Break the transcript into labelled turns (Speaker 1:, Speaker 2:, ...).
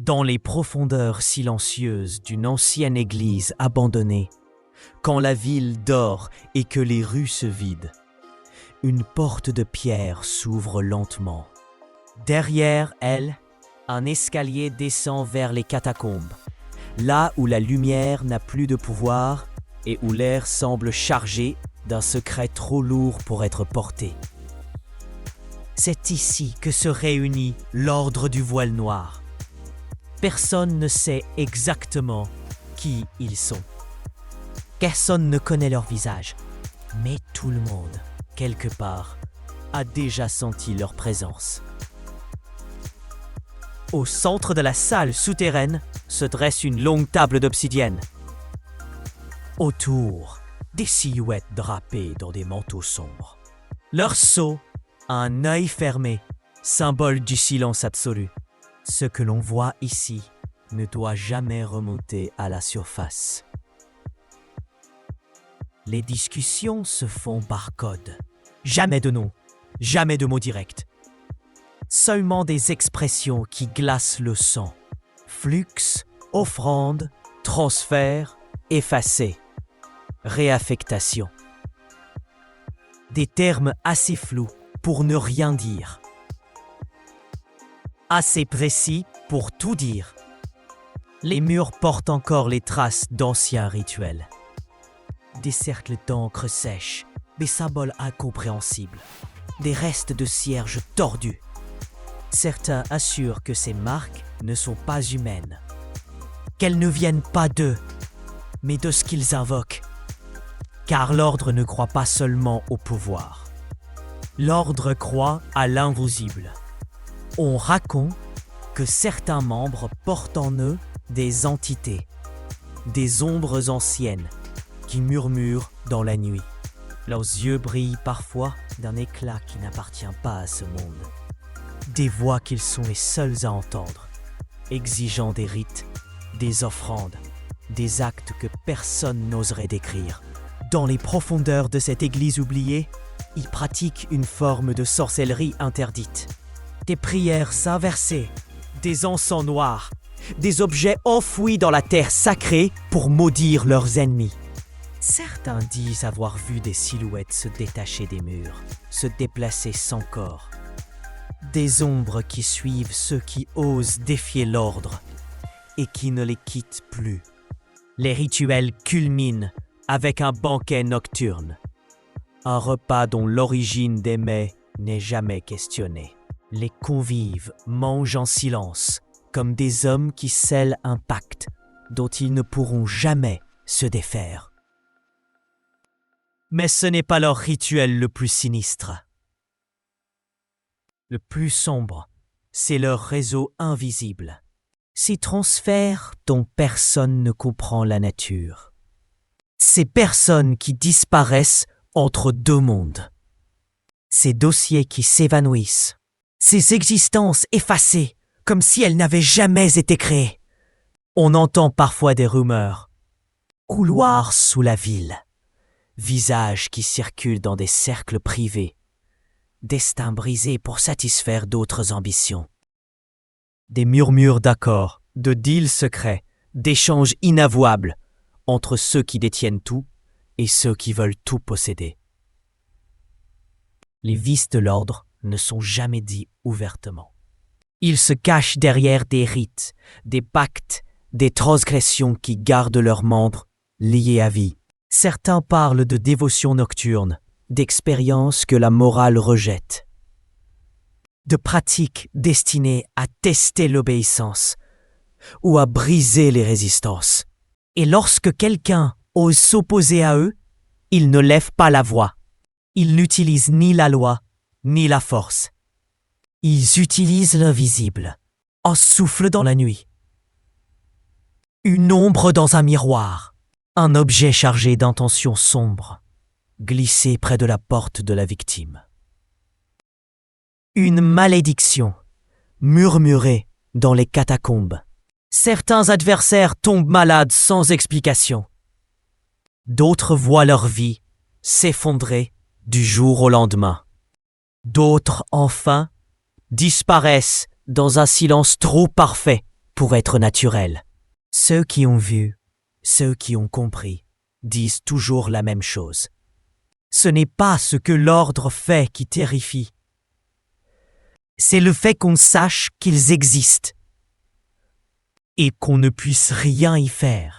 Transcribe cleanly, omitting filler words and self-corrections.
Speaker 1: Dans les profondeurs silencieuses d'une ancienne église abandonnée, quand la ville dort et que les rues se vident, une porte de pierre s'ouvre lentement. Derrière elle, un escalier descend vers les catacombes, là où la lumière n'a plus de pouvoir et où l'air semble chargé d'un secret trop lourd pour être porté. C'est ici que se réunit l'ordre du voile noir. Personne ne sait exactement qui ils sont. Personne ne connaît leur visage, mais tout le monde, quelque part, a déjà senti leur présence. Au centre de la salle souterraine se dresse une longue table d'obsidienne. Autour, des silhouettes drapées dans des manteaux sombres. Leur sceau a un œil fermé, symbole du silence absolu. Ce que l'on voit ici ne doit jamais remonter à la surface. Les discussions se font par code. Jamais de nom, jamais de mots directs. Seulement des expressions qui glacent le sang. Flux, offrande, transfert, effacé, réaffectation. Des termes assez flous pour ne rien dire. Assez précis pour tout dire. Les murs portent encore les traces d'anciens rituels. Des cercles d'encre sèche, des symboles incompréhensibles, des restes de cierges tordus. Certains assurent que ces marques ne sont pas humaines, qu'elles ne viennent pas d'eux, mais de ce qu'ils invoquent. Car l'ordre ne croit pas seulement au pouvoir. L'ordre croit à l'invisible. On raconte que certains membres portent en eux des entités, des ombres anciennes qui murmurent dans la nuit. Leurs yeux brillent parfois d'un éclat qui n'appartient pas à ce monde. Des voix qu'ils sont les seuls à entendre, exigeant des rites, des offrandes, des actes que personne n'oserait décrire. Dans les profondeurs de cette église oubliée, ils pratiquent une forme de sorcellerie interdite. Des prières inversées, des encens noirs, des objets enfouis dans la terre sacrée pour maudire leurs ennemis. Certains disent avoir vu des silhouettes se détacher des murs, se déplacer sans corps. Des ombres qui suivent ceux qui osent défier l'ordre et qui ne les quittent plus. Les rituels culminent avec un banquet nocturne, un repas dont l'origine des mets n'est jamais questionnée. Les convives mangent en silence, comme des hommes qui scellent un pacte dont ils ne pourront jamais se défaire. Mais ce n'est pas leur rituel le plus sinistre. Le plus sombre, c'est leur réseau invisible. Ces transferts dont personne ne comprend la nature. Ces personnes qui disparaissent entre deux mondes. Ces dossiers qui s'évanouissent. Ces existences effacées, comme si elles n'avaient jamais été créées. On entend parfois des rumeurs. Couloirs sous la ville. Visages qui circulent dans des cercles privés. Destin brisé pour satisfaire d'autres ambitions. Des murmures d'accords, de deals secrets, d'échanges inavouables entre ceux qui détiennent tout et ceux qui veulent tout posséder. Les vices de l'ordre ne sont jamais dits ouvertement. Ils se cachent derrière des rites, des pactes, des transgressions qui gardent leurs membres liés à vie. Certains parlent de dévotion nocturne, d'expériences que la morale rejette, de pratiques destinées à tester l'obéissance ou à briser les résistances. Et lorsque quelqu'un ose s'opposer à eux, ils ne lèvent pas la voix. Ils n'utilisent ni la loi, ni la force. Ils utilisent l'invisible, un souffle dans la nuit, une ombre dans un miroir, un objet chargé d'intentions sombres, glissé près de la porte de la victime. Une malédiction, murmurée dans les catacombes. Certains adversaires tombent malades sans explication. D'autres voient leur vie s'effondrer du jour au lendemain. D'autres, enfin, disparaissent dans un silence trop parfait pour être naturel. Ceux qui ont vu, ceux qui ont compris, disent toujours la même chose. Ce n'est pas ce que l'ordre fait qui terrifie. C'est le fait qu'on sache qu'ils existent et qu'on ne puisse rien y faire.